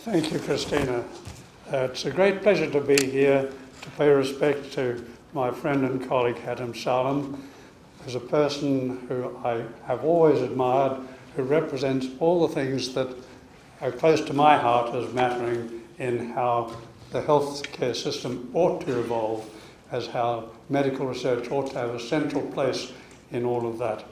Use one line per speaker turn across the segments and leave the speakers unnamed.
Thank you, Christina. It's a great pleasure to be here to pay respect to my friend and colleague Hatem Salem, who's a person who I have always admired, who represents all the things that are close to my heart as mattering in how the healthcare system ought to evolve, as how medical research ought to have a central place in all of that.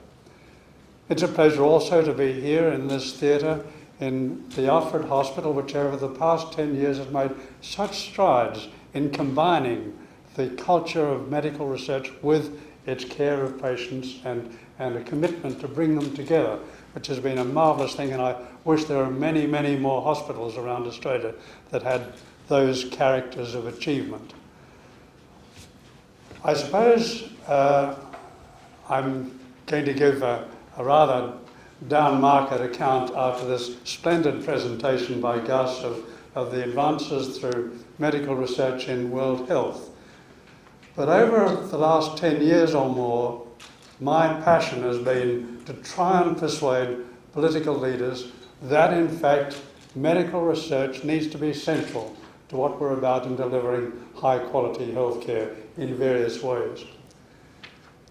It's a pleasure also to be here in this theatre in the Alfred Hospital, which over the past 10 years has made such strides in combining the culture of medical research with its care of patients and a commitment to bring them together, which has been a marvellous thing, and I wish there were many, many more hospitals around Australia that had those characters of achievement. I suppose I'm going to give a rather down-market account after this splendid presentation by Gus of the advances through medical research in world health. But over the last 10 years or more, my passion has been to try and persuade political leaders that, in fact, medical research needs to be central to what we're about in delivering high-quality healthcare in various ways.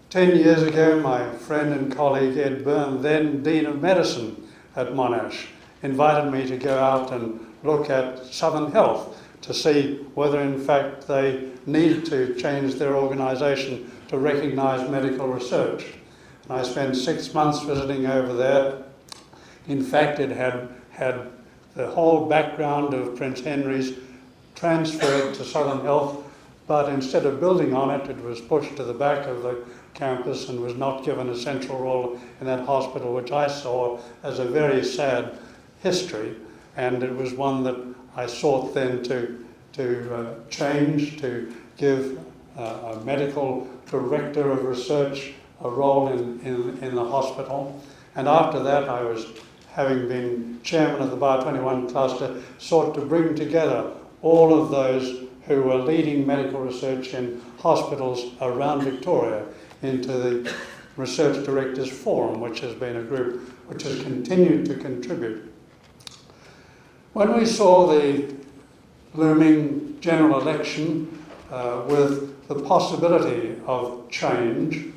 10 years ago, my friend and colleague Ed Byrne, then Dean of Medicine at Monash, invited me to go out and look at Southern Health to see whether in fact they needed to change their organisation to recognise medical research. And I spent 6 months visiting over there. In fact, it had the whole background of Prince Henry's transferred to Southern Health, but instead of building on it, it was pushed to the back of the campus and was not given a central role in that hospital, which I saw as a very sad history, and it was one that I sought then to change, to give a medical director of research a role in the hospital. And after that, I was, having been chairman of the Bio-21 cluster, sought to bring together all of those who were leading medical research in hospitals around Victoria into the Research Directors Forum, which has been a group which has continued to contribute. When we saw the looming general election with the possibility of change,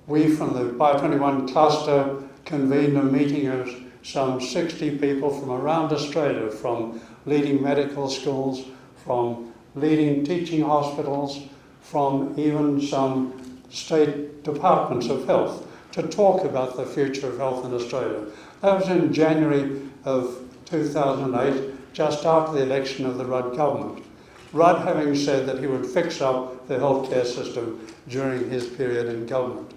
we from the Bio-21 cluster convened a meeting of some 60 people from around Australia, from leading medical schools, from leading teaching hospitals, from even some state departments of health, to talk about the future of health in Australia. That was in January of 2008, just after the election of the Rudd government. Rudd having said that he would fix up the healthcare system during his period in government.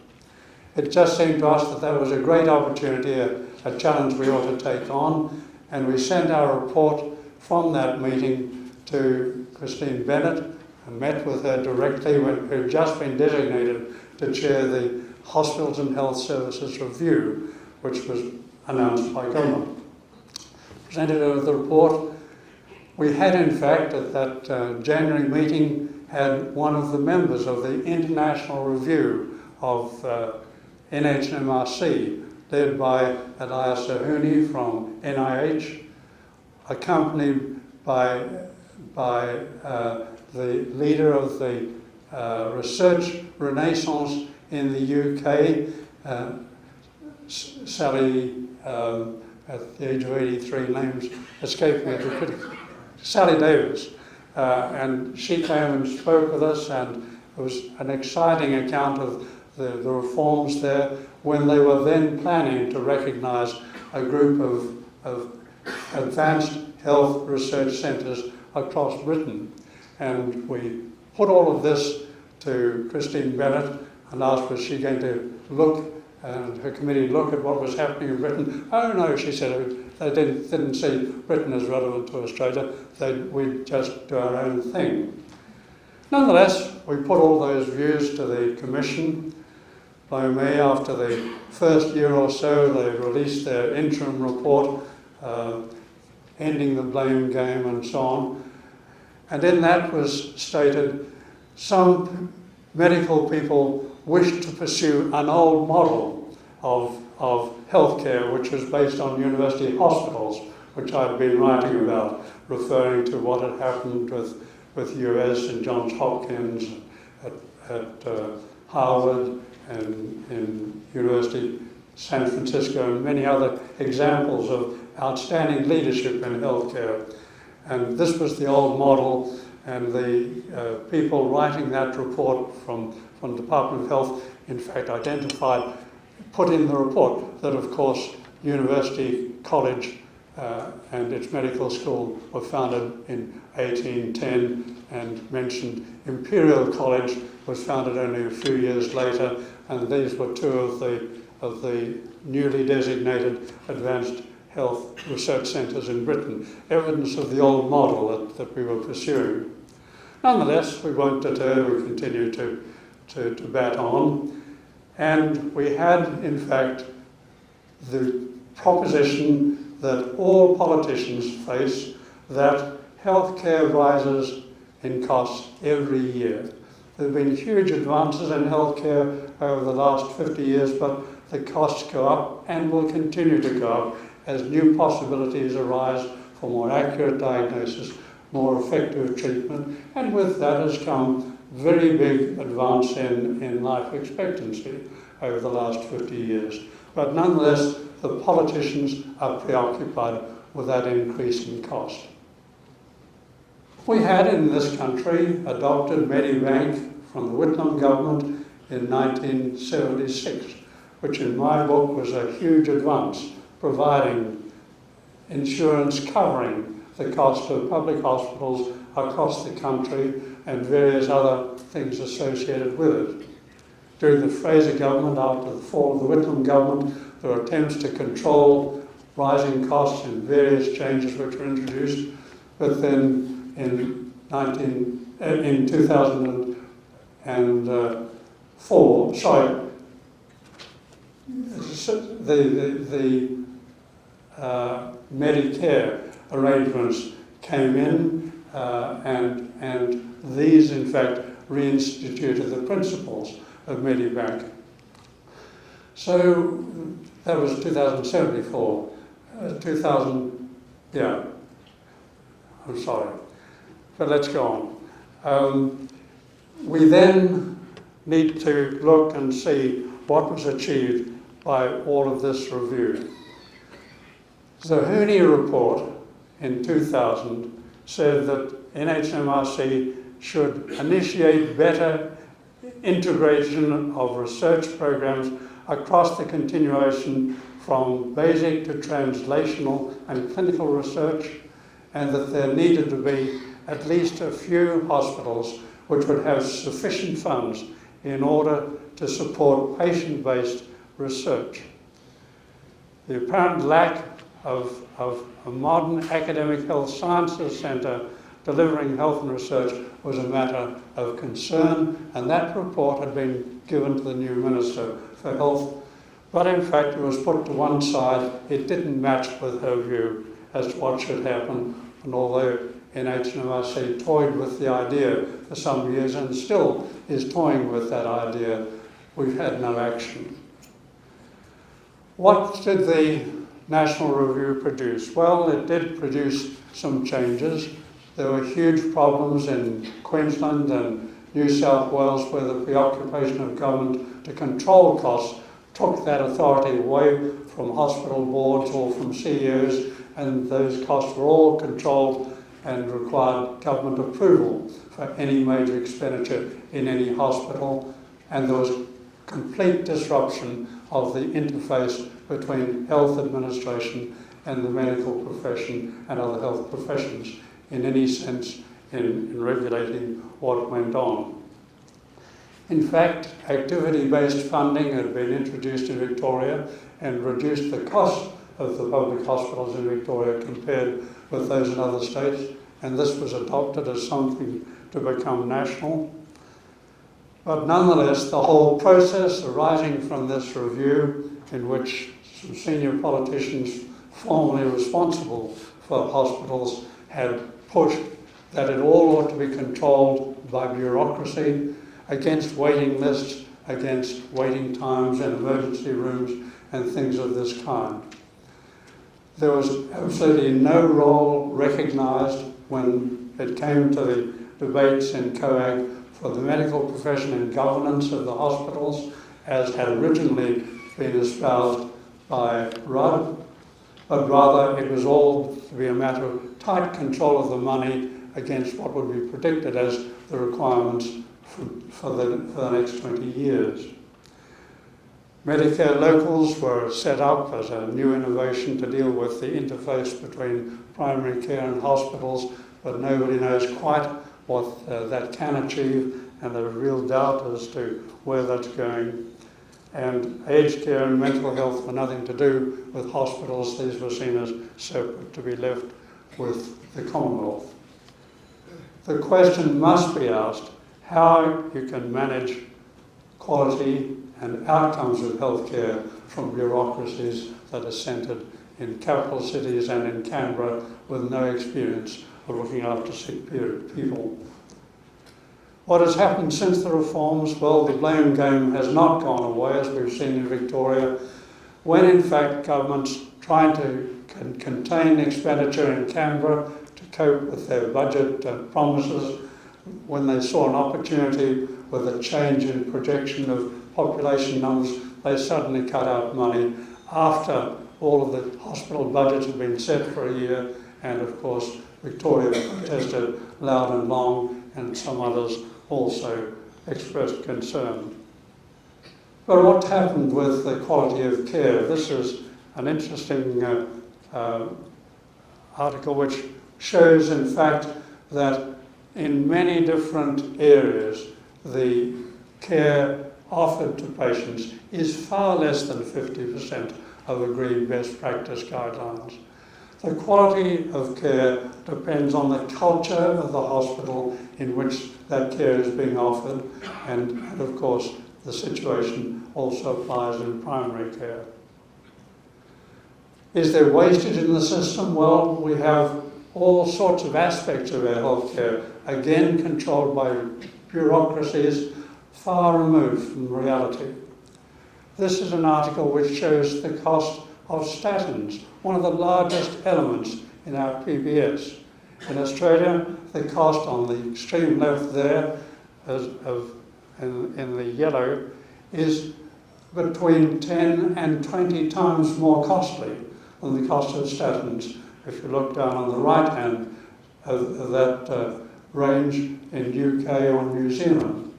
It just seemed to us that that was a great opportunity, a challenge we ought to take on, and we sent our report from that meeting to Christine Bennett and met with her directly, who had just been designated to chair the Hospitals and Health Services Review, which was announced by government. Presented her with the report. We had, in fact, at that January meeting, had one of the members of the International Review of NHMRC, led by Hatem Zerhouni from NIH, accompanied by the leader of the research renaissance in the UK, Sally, at the age of 83, names escape me, Sally Davis. And she came and spoke with us, and it was an exciting account of the reforms there when they were then planning to recognise a group of advanced health research centres across Britain. And we put all of this to Christine Bennett and asked, was she going to look, and her committee look at what was happening in Britain? Oh no, she said, they didn't see Britain as relevant to Australia, we'd just do our own thing. Nonetheless, we put all those views to the Commission. By May, after the first year or so, they released their interim report, ending the blame game and so on. And in that was stated, some medical people wished to pursue an old model of healthcare, which was based on university hospitals, which I'd been writing about, referring to what had happened with US and Johns Hopkins, at Harvard, and in University San Francisco, and many other examples of outstanding leadership in healthcare. And this was the old model, and the people writing that report from the Department of Health, in fact, put in the report that, of course, University College and its medical school were founded in 1810, and mentioned Imperial College was founded only a few years later, and these were two of the newly designated advanced health research centres in Britain, evidence of the old model that we were pursuing. Nonetheless, we won't deter, we continue to bat on, and we had, in fact, the proposition that all politicians face, that healthcare rises in costs every year. There have been huge advances in healthcare over the last 50 years, but the costs go up and will continue to go up as new possibilities arise for more accurate diagnosis, more effective treatment, and with that has come very big advance in life expectancy over the last 50 years. But nonetheless, the politicians are preoccupied with that increase in cost. We had in this country adopted Medibank from the Whitlam government in 1976, which in my book was a huge advance, providing insurance covering the cost of public hospitals across the country and various other things associated with it. During the Fraser government, after the fall of the Whitlam government, there were attempts to control rising costs and various changes which were introduced, but then in 2004, the Medicare arrangements came in, and these, in fact, reinstituted the principles of Medibank. So that was 2074. 2000, yeah. I'm sorry, but let's go on. We then need to look and see what was achieved by all of this review. The Zerhouni Report in 2000 said that NHMRC should initiate better integration of research programs across the continuation from basic to translational and clinical research, and that there needed to be at least a few hospitals which would have sufficient funds in order to support patient-based research. The apparent lack of a modern academic health sciences centre delivering health and research was a matter of concern, and that report had been given to the new Minister for Health, but in fact it was put to one side. It didn't match with her view as to what should happen, and although NHMRC toyed with the idea for some years and still is toying with that idea, we've had no action. What did the National Review produce? Well, it did produce some changes. There were huge problems in Queensland and New South Wales where the preoccupation of government to control costs took that authority away from hospital boards or from CEOs, and those costs were all controlled and required government approval for any major expenditure in any hospital, and there was complete disruption of the interface between health administration and the medical profession and other health professions in any sense in regulating what went on. In fact, activity-based funding had been introduced in Victoria and reduced the cost of the public hospitals in Victoria compared with those in other states, and this was adopted as something to become national. But nonetheless, the whole process arising from this review, in which some senior politicians formerly responsible for hospitals had pushed that it all ought to be controlled by bureaucracy, against waiting lists, against waiting times in emergency rooms and things of this kind. There was absolutely no role recognised when it came to the debates in COAG for the medical profession and governance of the hospitals, as had originally been espoused by Rudd, but rather it was all to be a matter of tight control of the money against what would be predicted as the requirements for the next 20 years. Medicare locals were set up as a new innovation to deal with the interface between primary care and hospitals, but nobody knows quite what that can achieve, and there's real doubt as to where that's going. And aged care and mental health were nothing to do with hospitals. These were seen as separate, to be left with the Commonwealth. The question must be asked how you can manage quality and outcomes of healthcare from bureaucracies that are centred in capital cities and in Canberra with no experience of looking after sick people. What has happened since the reforms? Well, the blame game has not gone away, as we've seen in Victoria, when in fact governments trying to contain expenditure in Canberra to cope with their budget promises, when they saw an opportunity with a change in projection of population numbers, they suddenly cut out money after all of the hospital budgets had been set for a year, and of course Victoria protested loud and long, and some others also expressed concern. But what happened with the quality of care? This is an interesting article which shows in fact that in many different areas the care offered to patients is far less than 50% of agreed best practice guidelines. The quality of care depends on the culture of the hospital in which that care is being offered, and of course the situation also applies in primary care. Is there wastage in the system? Well, we have all sorts of aspects of our healthcare, again controlled by bureaucracies far removed from reality. This is an article which shows the cost of statins, one of the largest elements in our PBS. In Australia, the cost on the extreme left there, in the yellow, is between 10 and 20 times more costly than the cost of statins. If you look down on the right hand of that range in UK or New Zealand.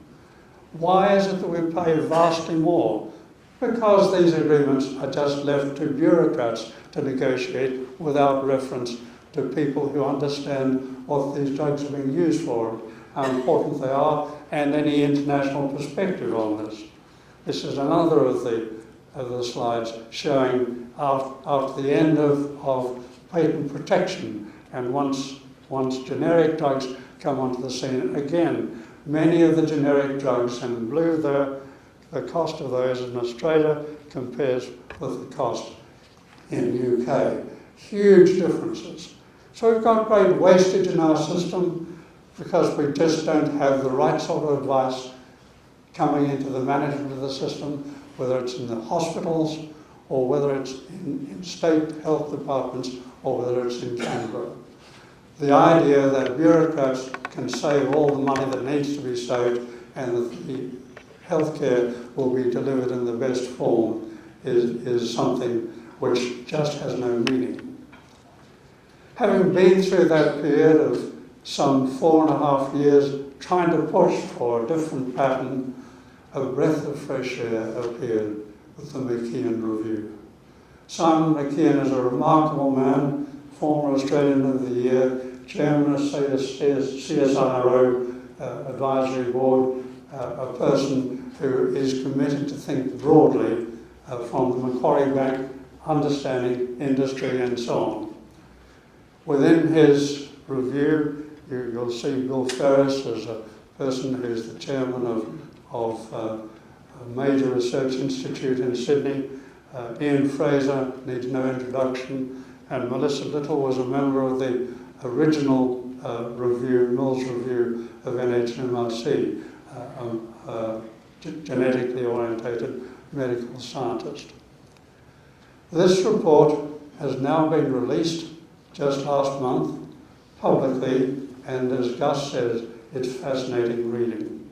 Why is it that we pay vastly more? Because these agreements are just left to bureaucrats to negotiate without reference to people who understand what these drugs are being used for, how important they are, and any international perspective on this. This is another of the slides showing after the end of patent protection, and once generic drugs come onto the scene, again, many of the generic drugs, and in blue there, the cost of those in Australia compares with the cost in the UK. Huge differences. So we've got great wastage in our system because we just don't have the right sort of advice coming into the management of the system, whether it's in the hospitals or whether it's in state health departments or whether it's in Canberra. The idea that bureaucrats can save all the money that needs to be saved and that the healthcare will be delivered in the best form is something which just has no meaning. Having been through that period of some 4.5 years trying to push for a different pattern, a breath of fresh air appeared with the McKeon Review. Simon McKeon is a remarkable man, former Australian of the Year, chairman of CSIRO Advisory Board, a person who is committed to think broadly from the Macquarie Bank, understanding industry and so on. Within his review, you'll see Bill Ferris as a person who's the chairman of a major research institute in Sydney. Ian Fraser needs no introduction, and Melissa Little was a member of the original Mills Review of NHMRC, genetically orientated medical scientist. This report has now been released just last month publicly, and as Gus says, it's fascinating reading.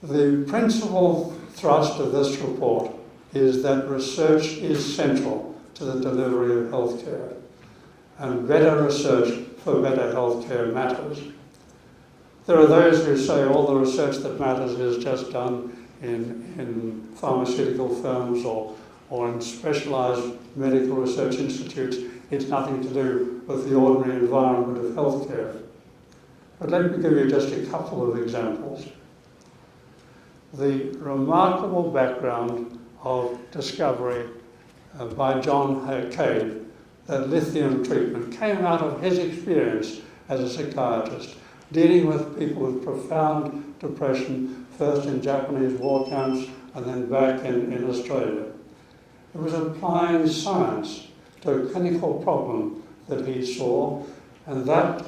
The principal thrust of this report is that research is central to the delivery of healthcare, and better research for better healthcare matters. There are those who say all the research that matters is just done in pharmaceutical firms or in specialised medical research institutes. It's nothing to do with the ordinary environment of healthcare. But let me give you just a couple of examples. The remarkable background of discovery by John Hatem that lithium treatment came out of his experience as a psychiatrist, dealing with people with profound depression, first in Japanese war camps and then back in Australia. It was applying science to a clinical problem that he saw, and that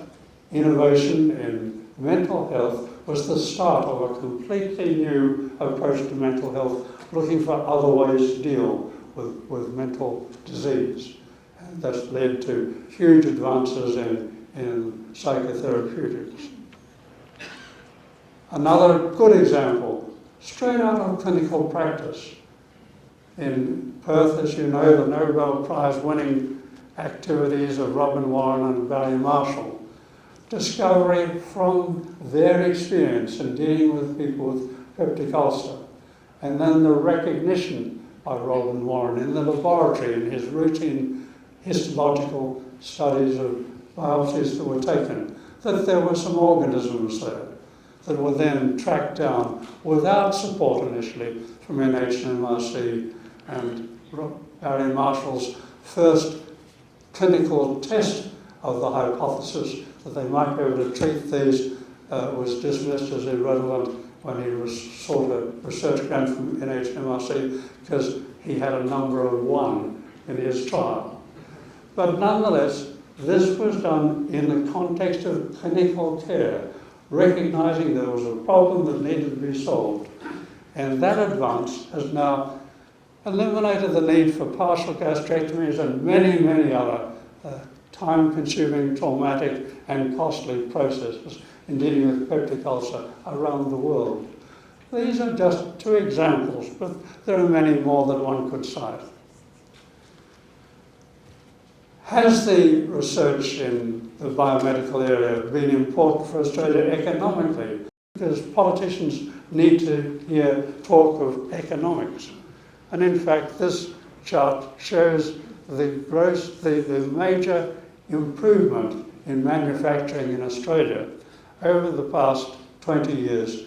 innovation in mental health was the start of a completely new approach to mental health, looking for other ways to deal with mental disease. And that's led to huge advances in psychotherapeutics. Another good example, straight out of clinical practice. In Perth, as you know, the Nobel Prize winning activities of Robin Warren and Barry Marshall, discovery from their experience in dealing with people with peptic ulcer, and then the recognition by Robin Warren in the laboratory in his routine histological studies of biopsies that were taken, that there were some organisms there that were then tracked down without support initially from NHMRC, and Barry Marshall's first clinical test of the hypothesis that they might be able to treat these was dismissed as irrelevant when he sought a research grant from NHMRC because he had a number of 1 in his trial. But nonetheless, this was done in the context of clinical care, recognising there was a problem that needed to be solved. And that advance has now eliminated the need for partial gastrectomies and many, many other time-consuming, traumatic and costly processes in dealing with peptic ulcer around the world. These are just 2 examples, but there are many more that one could cite. Has the research in the biomedical area been important for Australia economically? Because politicians need to hear talk of economics. And in fact, this chart shows the major improvement in manufacturing in Australia over the past 20 years.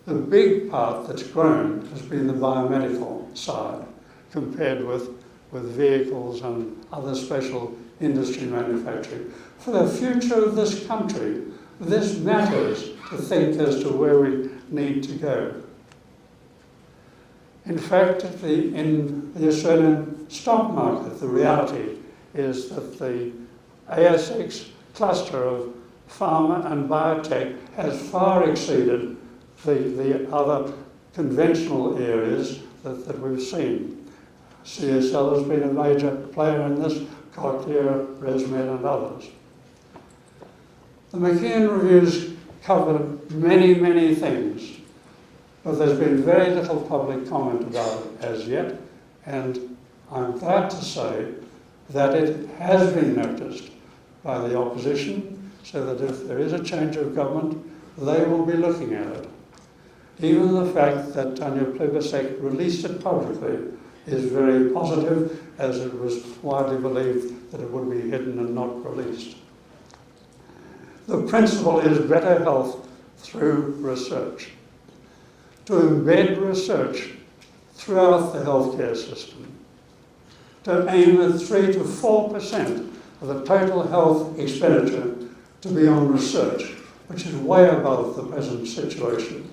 The big part that's grown has been the biomedical side, compared with vehicles and other special industry manufacturing. For the future of this country, this matters to think as to where we need to go. In fact, in the Australian stock market, the reality is that the ASX cluster of pharma and biotech has far exceeded the other conventional areas that we've seen. CSL has been a major player in this, Cochlear, ResMed and others. The McKeon reviews covered many, many things, but there's been very little public comment about it as yet, and I'm glad to say that it has been noticed by the opposition, so that if there is a change of government, they will be looking at it. Even the fact that Tanya Plibersek released it publicly is very positive, as it was widely believed that it would be hidden and not released. The principle is better health through research. To embed research throughout the healthcare system, to aim at 3 to 4% of the total health expenditure to be on research, which is way above the present situation.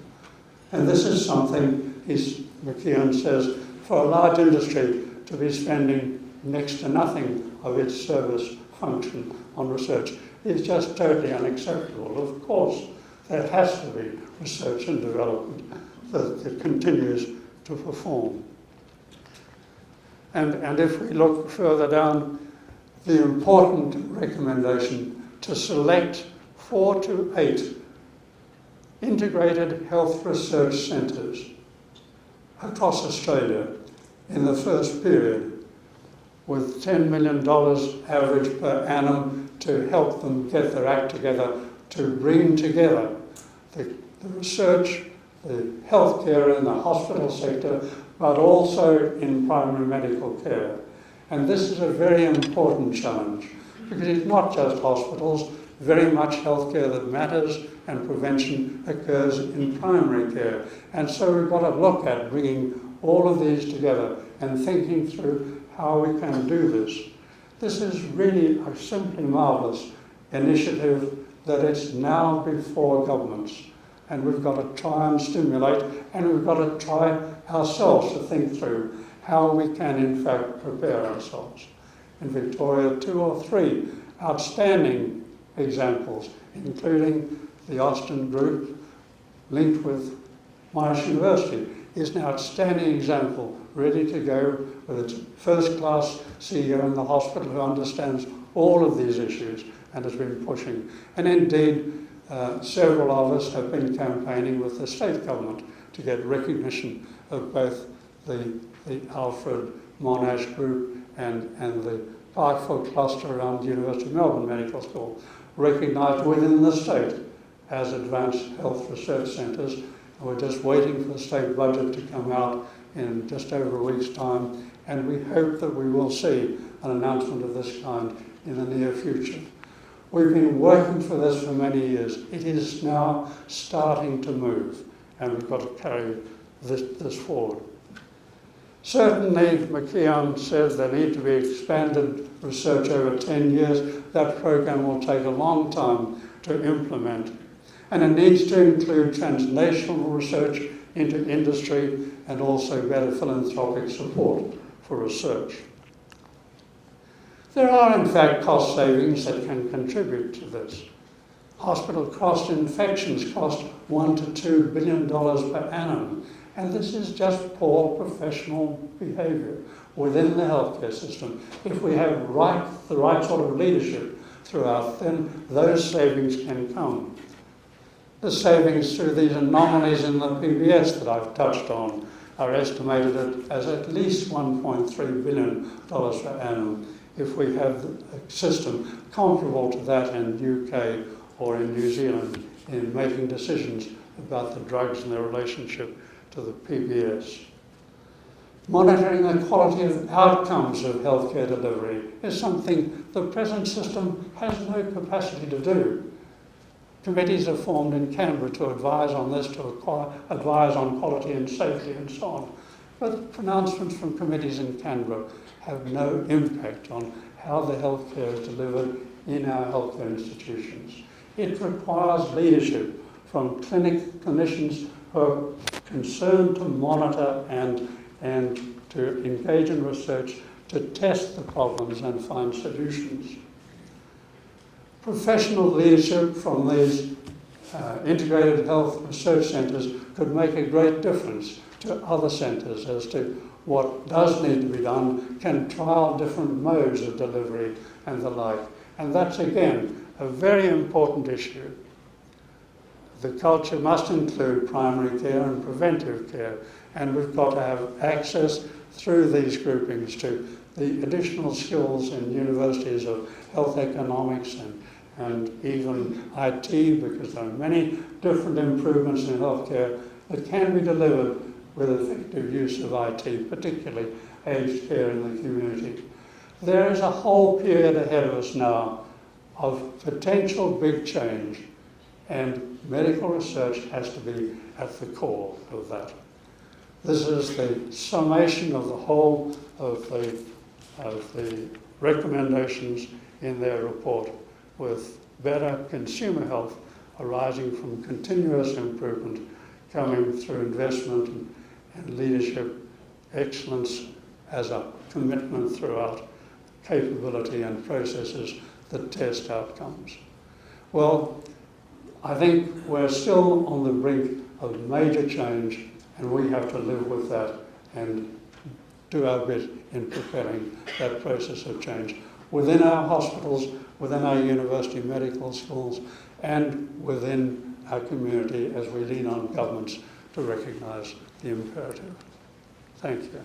And this is something, McKeon says, for a large industry to be spending next to nothing of its service function on research is just totally unacceptable. Of course, there has to be research and development that continues to perform. And if we look further down, the important recommendation to select 4 to 8 integrated health research centres across Australia in the first period, with $10 million average per annum to help them get their act together, to bring together the research, the healthcare in the hospital sector, but also in primary medical care. And this is a very important challenge, because it's not just hospitals, very much healthcare that matters, and prevention occurs in primary care. And so we've got to look at bringing all of these together and thinking through how we can do this. This is really a simply marvellous initiative that it's now before governments. And we've got to try and stimulate, and we've got to try ourselves to think through how we can in fact prepare ourselves. In Victoria, 2 or 3 outstanding examples, including the Austin group linked with Monash University, is an outstanding example, ready to go with its first-class CEO in the hospital who understands all of these issues and has been pushing. And indeed, several of us have been campaigning with the state government to get recognition of both the Alfred Monash group and the Parkville cluster around the University of Melbourne Medical School, recognised within the state as advanced health research centres. We're just waiting for the state budget to come out in just over a week's time, and we hope that we will see an announcement of this kind in the near future. We've been working for this for many years. It is now starting to move, and we've got to carry this forward. Certainly, McKeown says there need to be expanded research over 10 years. That program will take a long time to implement. And it needs to include translational research into industry and also better philanthropic support for research. There are, in fact, cost savings that can contribute to this. Hospital cost infections cost $1 to $2 billion per annum, and this is just poor professional behaviour within the healthcare system. If we have the right sort of leadership throughout, then those savings can come. The savings through these anomalies in the PBS that I've touched on are estimated as at least $1.3 billion per annum if we have a system comparable to that in the UK or in New Zealand in making decisions about the drugs and their relationship to the PBS. Monitoring the quality of outcomes of healthcare delivery is something the present system has no capacity to do. Committees are formed in Canberra to advise on this, to advise on quality and safety and so on. But pronouncements from committees in Canberra have no impact on how the healthcare is delivered in our healthcare institutions. It requires leadership from clinicians who are concerned to monitor and to engage in research, to test the problems and find solutions. Professional leadership from these integrated health research centres could make a great difference to other centres as to what does need to be done, can trial different modes of delivery and the like. And that's, again, a very important issue. The culture must include primary care and preventive care, and we've got to have access through these groupings to the additional skills in universities of health economics and even IT, because there are many different improvements in healthcare that can be delivered with effective use of IT, particularly aged care in the community. There is a whole period ahead of us now of potential big change, and medical research has to be at the core of that. This is the summation of the whole of the recommendations in their report, with better consumer health arising from continuous improvement coming through investment and leadership, excellence as a commitment throughout, capability and processes that test outcomes. Well, I think we're still on the brink of major change, and we have to live with that and do our bit in propelling that process of change within our hospitals, within our university medical schools, and within our community as we lean on governments to recognise the imperative. Thank you.